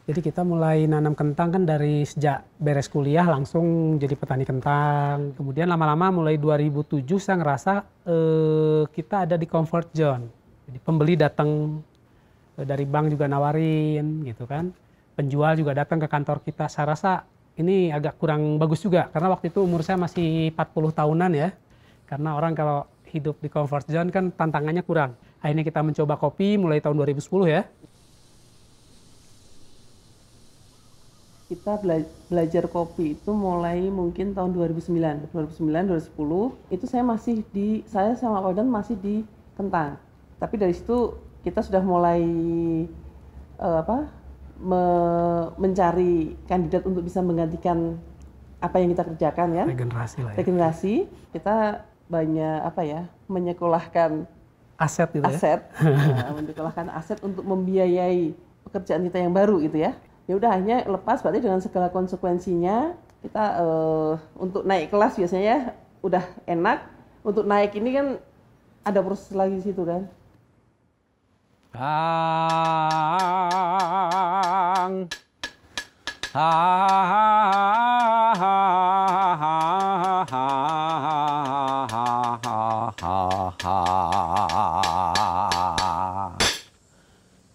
Jadi kita mulai nanam kentang kan dari sejak beres kuliah langsung jadi petani kentang. Kemudian lama-lama mulai 2007 saya ngerasa kita ada di comfort zone. Jadi pembeli datang dari bank juga nawarin gitu kan. Penjual juga datang ke kantor kita. Saya rasa ini agak kurang bagus juga karena waktu itu umur saya masih 40 tahunan ya. Karena orang kalau hidup di comfort zone kan tantangannya kurang. Akhirnya kita mencoba kopi mulai tahun 2010 ya. Kita belajar kopi itu mulai mungkin tahun 2009, 2010 itu saya sama Pak Wadan masih di kentang. Tapi dari situ kita sudah mulai mencari kandidat untuk bisa menggantikan apa yang kita kerjakan ya. Regenerasi lah ya. Regenerasi, kita banyak menyekolahkan aset gitu ya. Menyekolahkan aset untuk membiayai pekerjaan kita yang baru gitu ya. Ya udah hanya lepas berarti dengan segala konsekuensinya kita untuk naik kelas biasanya ya udah enak, untuk naik ini kan ada proses lagi di situ kan.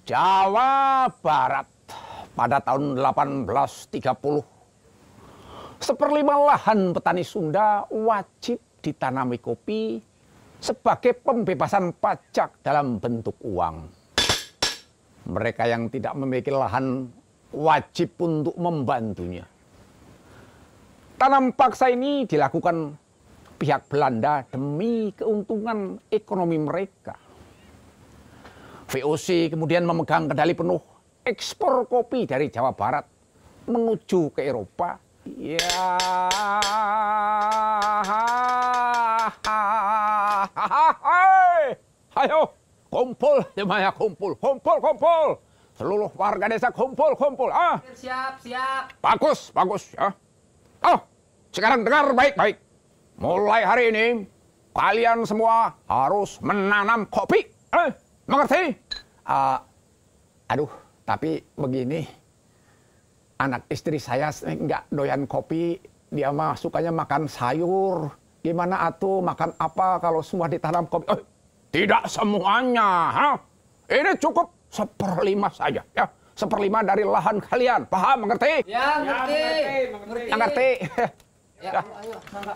Jawa Barat pada tahun 1830, seperlima lahan petani Sunda wajib ditanami kopi sebagai pembebasan pajak dalam bentuk uang. Mereka yang tidak memiliki lahan wajib untuk membantunya. Tanam paksa ini dilakukan pihak Belanda demi keuntungan ekonomi mereka. VOC kemudian memegang kendali penuh ekspor kopi dari Jawa Barat menuju ke Eropa. Ya, ayo kumpul, semuanya kumpul. Seluruh warga desa kumpul. Siap. Bagus ya. Sekarang dengar baik-baik. Mulai hari ini kalian semua harus menanam kopi. Mengerti? Tapi begini, anak istri saya nggak doyan kopi, dia mah sukanya makan sayur. Gimana atuh makan apa kalau semua ditanam kopi? Tidak semuanya, ini cukup 1/5 saja, ya. 1/5 dari lahan kalian, paham, mengerti? Ya, mengerti. Ya, ayo, sangka.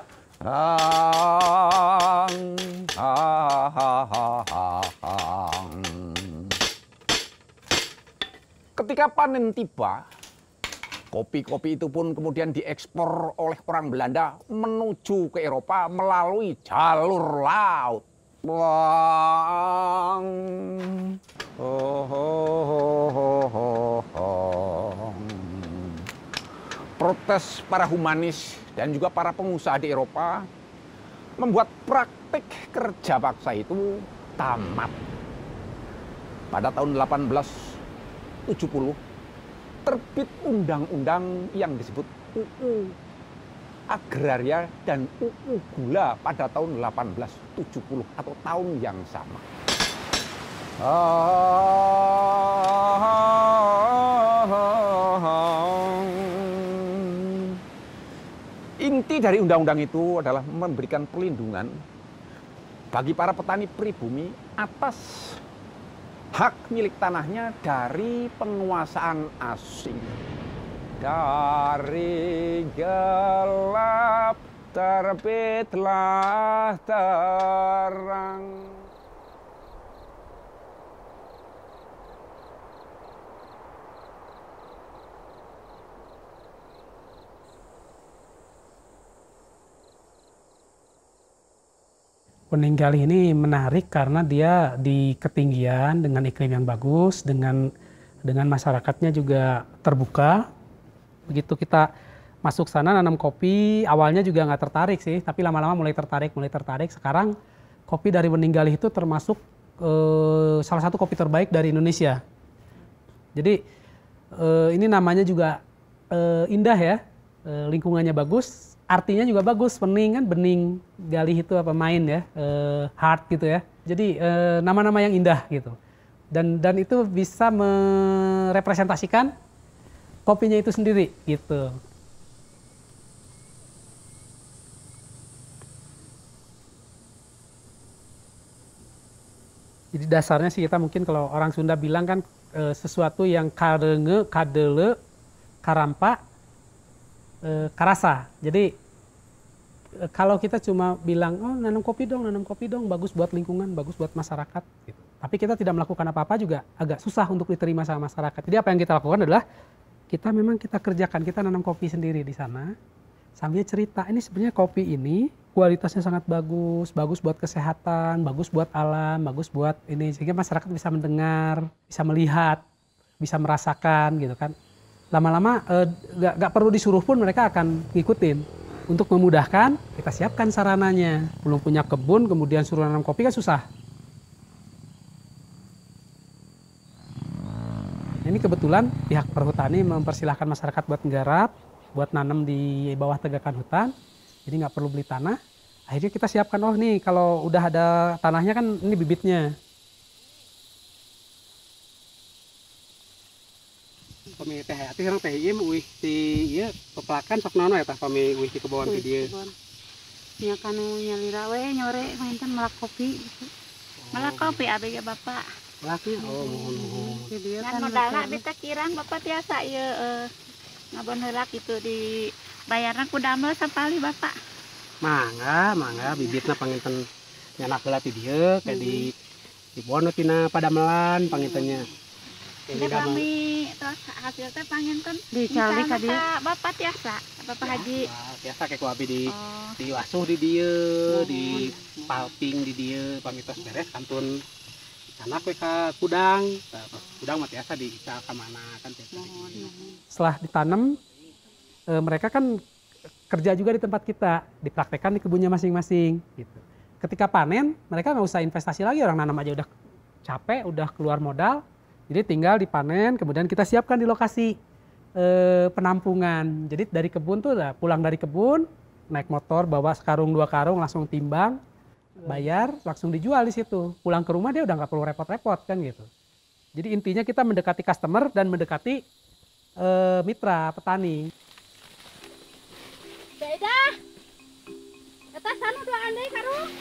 Ketika panen tiba, kopi-kopi itu pun kemudian diekspor oleh orang Belanda menuju ke Eropa melalui jalur laut. Protes para humanis dan juga para pengusaha di Eropa membuat praktik kerja paksa itu tamat. Pada tahun 1870 terbit undang-undang yang disebut UU Agraria dan UU Gula pada tahun 1870 atau tahun yang sama. Inti dari undang-undang itu adalah memberikan perlindungan bagi para petani pribumi atas hak milik tanahnya dari penguasaan asing. Dari gelap terbitlah terang. Peninggali ini menarik karena dia di ketinggian dengan iklim yang bagus, dengan masyarakatnya juga terbuka. Begitu kita masuk sana nanam kopi, awalnya juga nggak tertarik sih, tapi lama-lama mulai tertarik. Sekarang kopi dari Peninggali itu termasuk salah satu kopi terbaik dari Indonesia. Jadi ini namanya juga indah ya, lingkungannya bagus. Artinya juga bagus, bening kan, bening galih itu apa main ya, hard gitu ya. Jadi nama-nama yang indah gitu. Dan itu bisa merepresentasikan kopinya itu sendiri gitu. Jadi dasarnya sih kita mungkin kalau orang Sunda bilang kan sesuatu yang karenge, kadele, karampa, karasa. Jadi kalau kita cuma bilang, oh nanam kopi dong, bagus buat lingkungan, bagus buat masyarakat. Gitu. Tapi kita tidak melakukan apa-apa juga agak susah untuk diterima sama masyarakat. Jadi apa yang kita lakukan adalah kita kerjakan, kita nanam kopi sendiri di sana. Sambil cerita, ini sebenarnya kopi ini kualitasnya sangat bagus, bagus buat kesehatan, bagus buat alam, bagus buat ini. Sehingga masyarakat bisa mendengar, bisa melihat, bisa merasakan gitu kan. Lama-lama nggak perlu disuruh pun mereka akan ngikutin. Untuk memudahkan, kita siapkan sarananya. Belum punya kebun, kemudian suruh nanam kopi kan susah. Ini kebetulan pihak perhutani mempersilahkan masyarakat buat nggarap, buat nanam di bawah tegakan hutan. Jadi nggak perlu beli tanah. Akhirnya kita siapkan, oh nih kalau udah ada tanahnya kan ini bibitnya. Pami teh ati orang teh ieu wih di ieu peplakan sok naon eta pami wih di kebon di dieu. Ya kanu nyalira we nyore mainten melak kopi gitu. Melak kopi abg Bapak. Laki oh nuhun. Jadi kan modalna beta kirang Bapak tiasa ieu ngabon heula kitu di bayarna ku damel sapali Bapak. Mangga bibitna panginten nyanak heula ti dieu kayak di bono tina padamelan pangintennya. Ini kami terus hasil teh panginten dicalik ka dieu. Bapak tiasa, Bapak Haji. Biasa kayak ku abi di wasuh di dieu, di palping di dieu, pamitos beres kantun anak we ka kudang. Kudang mah tiasa diical ka mana kan tiasa. Setelah ditanam mereka kan kerja juga di tempat kita, dipraktekkan di kebunnya masing-masing gitu. Ketika panen, mereka nggak usah investasi lagi, orang nanam aja udah capek, udah keluar modal. Jadi tinggal dipanen, kemudian kita siapkan di lokasi penampungan. Jadi dari kebun tuh pulang dari kebun, naik motor, bawa sekarung 2 karung, langsung timbang, bayar, langsung dijual di situ. Pulang ke rumah dia udah nggak perlu repot-repot kan gitu. Jadi intinya kita mendekati customer dan mendekati mitra petani. Beda. Atas anu dua andai karung.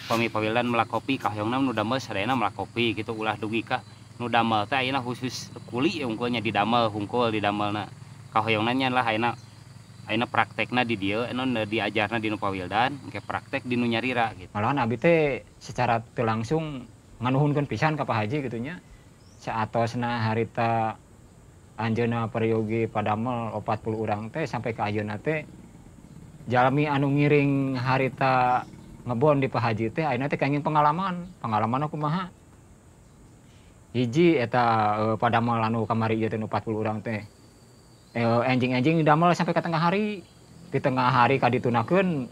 Pami pawilan melak kopi kahyongna nu damel sadayana melak kopi gitu ulah dugi ka nu damel teh ayeuna khusus kuli unggulnya di damel hungkul di damelna kahyongna nya lah ayeuna praktekna di dieu anu diajarna di nu pawildan engke praktek di nu nyarira gitu. Malahan abi teh secara teu langsung nganuhunkeun pisan ka Pak Haji gitu nya. Saatosna harita anjeunna peryogi padamel 40 urang teh sampai ka ayeuna teh jalmi anu ngiring harita ngebon di Pak Haji teh ayeuna teh kenging pengalaman aku kumaha. Hiji eta padamel anu kamari ieu teh 40 urang teh. Enjing-enjing didamel sampai ke tengah hari. Di tengah hari kaditunakeun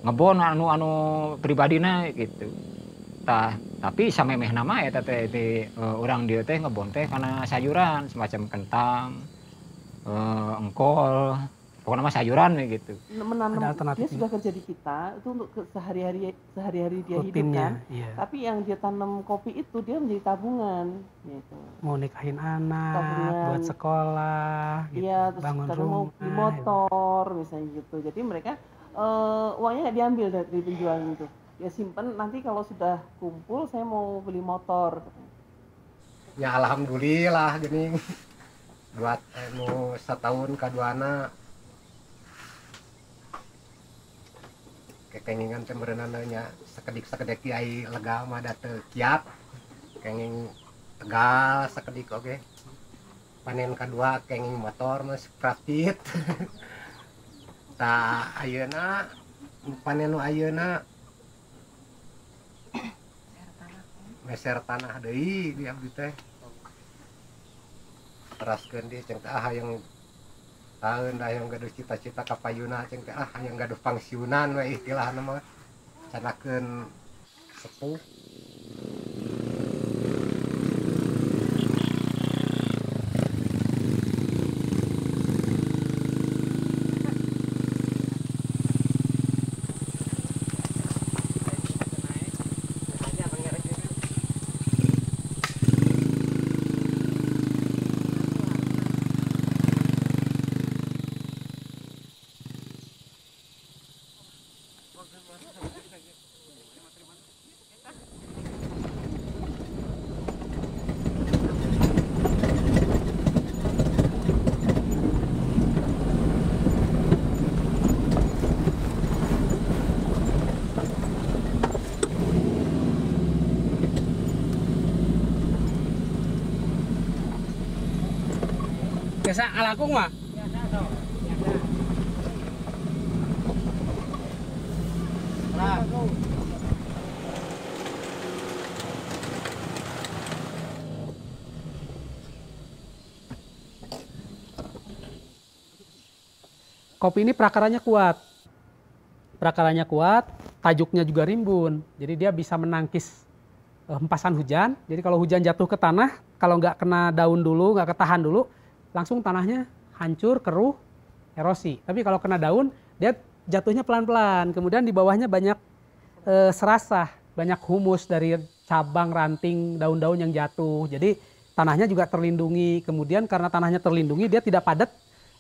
ngebon anu pribadina gitu. Tapi samemehna mah eta teh urang dieu teh ngebon teh kana sayuran semacam kentang, engkol, pokoknya mah sayuran gitu. Menanam Ada dia alternatifnya. sudah kerja di kita itu untuk sehari-hari dia hidup Rutinnya, kan. iya. Tapi yang dia tanam kopi itu dia menjadi tabungan gitu. Mau nikahin anak, Tabungan. buat sekolah, gitu. Iya, terus Bangun kadang mau rumah. beli motor misalnya gitu. Jadi mereka uangnya nggak diambil dari penjualan itu. Dia simpen nanti kalau sudah kumpul saya mau beli motor. Ya alhamdulillah gini buat anu setahun kaduana kekengingan temberenannya sekedik kiai lega mah teu kiat kenging tegal sekedik oge panen kedua kenging motor mah praktit ta ayeuna panen nu ayeuna meser tanah deui di abdi teh teraskeun di ceng teh hayang taeun da hayang gaduh cita-cita ka payuna ceng teh hayang gaduh pangsiunan we istilahna mah canakeun sepuh. Biasa alakung mah. Kopi ini prakaranya kuat. Prakaranya kuat, tajuknya juga rimbun. Jadi dia bisa menangkis hempasan hujan. Jadi kalau hujan jatuh ke tanah, kalau nggak kena daun dulu, nggak ketahan dulu, langsung tanahnya hancur, keruh, erosi. Tapi kalau kena daun, dia jatuhnya pelan-pelan. Kemudian di bawahnya banyak serasah, banyak humus dari cabang, ranting, daun-daun yang jatuh. Jadi tanahnya juga terlindungi. Kemudian karena tanahnya terlindungi, dia tidak padat,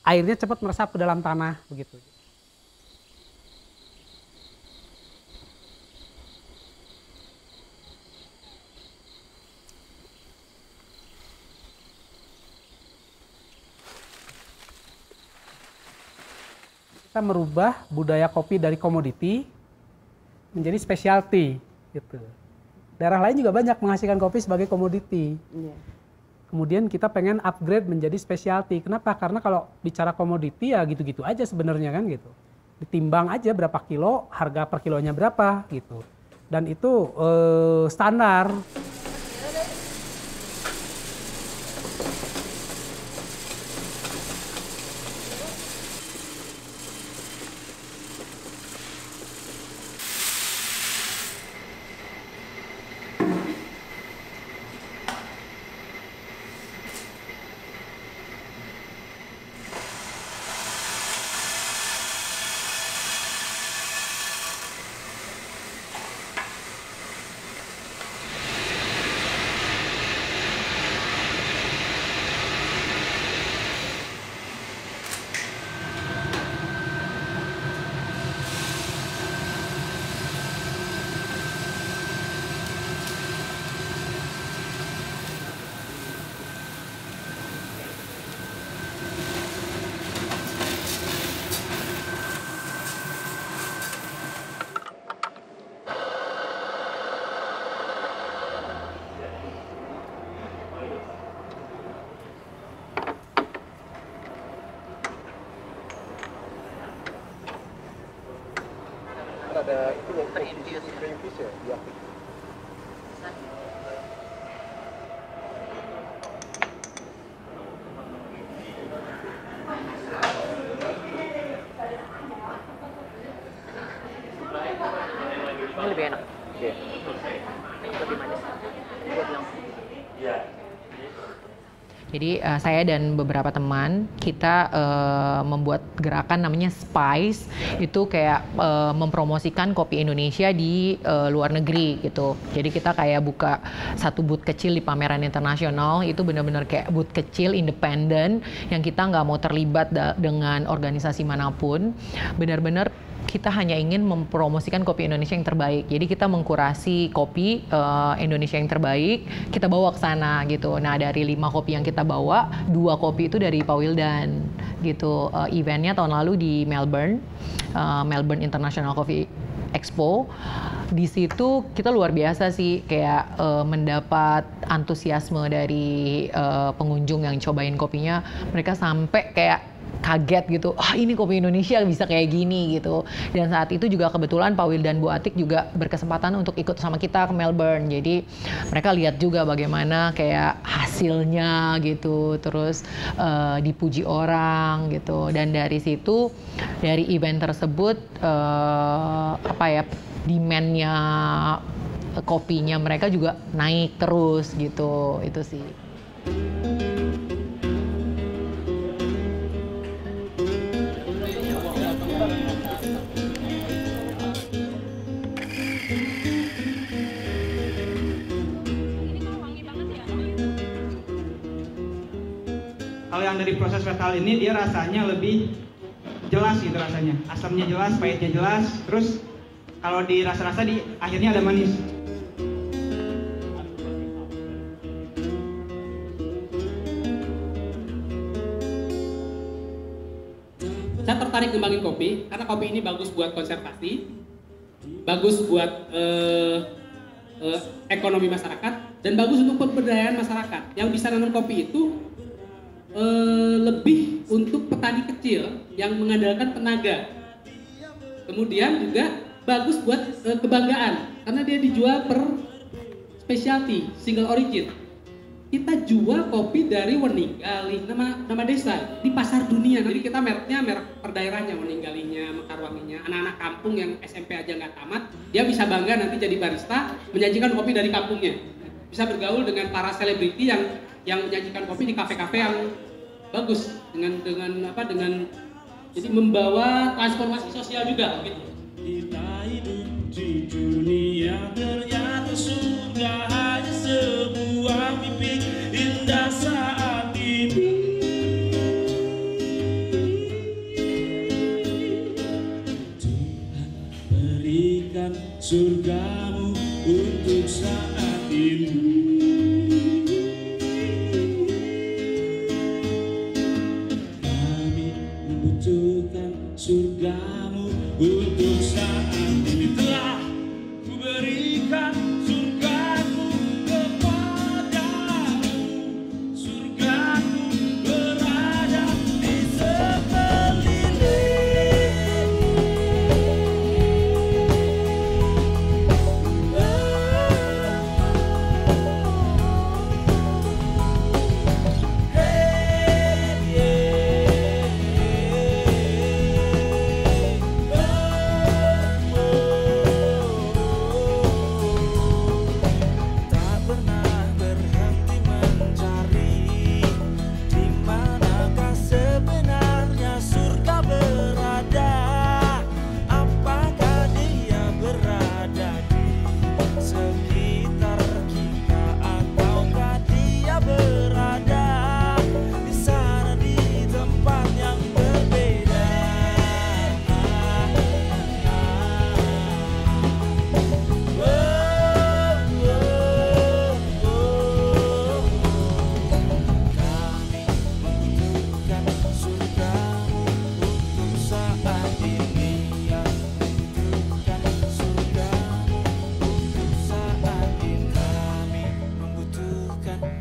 airnya cepat meresap ke dalam tanah, begitu. Kita merubah budaya kopi dari komoditi menjadi specialty gitu. Daerah lain juga banyak menghasilkan kopi sebagai komoditi. Iya. Kemudian kita pengen upgrade menjadi specialty. Kenapa? Karena kalau bicara komoditi ya gitu-gitu aja sebenarnya kan gitu. Ditimbang aja berapa kilo, harga per kilonya berapa gitu. Dan itu standar. ada itu yang terinfus ya? Iya. Ini lebih enak. Iya. Lebih manis. Buat yang Jadi saya dan beberapa teman kita membuat gerakan namanya Spice, itu kayak mempromosikan kopi Indonesia di luar negeri gitu. Jadi kita kayak buka satu booth kecil di pameran internasional, itu benar-benar kayak booth kecil independen yang kita nggak mau terlibat dengan organisasi manapun. Benar-benar kita hanya ingin mempromosikan kopi Indonesia yang terbaik. Jadi kita mengkurasi kopi Indonesia yang terbaik, kita bawa ke sana gitu. Nah dari 5 kopi yang kita bawa, 2 kopi itu dari Pak Wildan gitu. Eventnya tahun lalu di Melbourne, Melbourne International Coffee Expo. Di situ kita luar biasa sih, kayak mendapat antusiasme dari pengunjung yang cobain kopinya. Mereka sampai kayak kaget gitu, ini kopi Indonesia bisa kayak gini gitu. Dan saat itu juga kebetulan Pak Wildan Bu Atik juga berkesempatan untuk ikut sama kita ke Melbourne. Jadi mereka lihat juga bagaimana kayak hasilnya gitu, terus dipuji orang gitu. Dan dari situ, dari event tersebut demand-nya kopinya mereka juga naik terus gitu. Itu sih. Kalau yang dari proses fetal ini dia rasanya lebih jelas gitu rasanya. Asamnya jelas, pahitnya jelas, terus kalau dirasa-rasa di akhirnya ada manis. Saya tertarik ngembangin kopi karena kopi ini bagus buat konservasi, bagus buat ekonomi masyarakat, dan bagus untuk pemberdayaan masyarakat. Yang bisa nanam kopi itu lebih untuk petani kecil yang mengandalkan tenaga. Kemudian juga bagus buat kebanggaan karena dia dijual per specialty, single origin. Kita jual kopi dari Weninggali, nama desa di pasar dunia. Jadi kita mereknya merek per daerahnya, Weninggalinya, Mekarwanginya. Anak-anak kampung yang SMP aja nggak tamat, dia bisa bangga nanti jadi barista, menyajikan kopi dari kampungnya. Bisa bergaul dengan para selebriti yang menyajikan kopi di kafe-kafe yang bagus dengan jadi membawa transformasi sosial juga gitu. Kita hidup di dunia, ternyata surga hanya sebuah mimpi indah saat ini. Tuhan berikan surgamu untuk saat ini. Surgamu untuk saat ini, telah ku berikan surgaku kepadamu. Surgaku berada di sekeliling.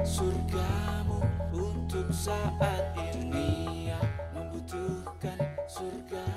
Surgamu untuk saat ini, ya, membutuhkan surga.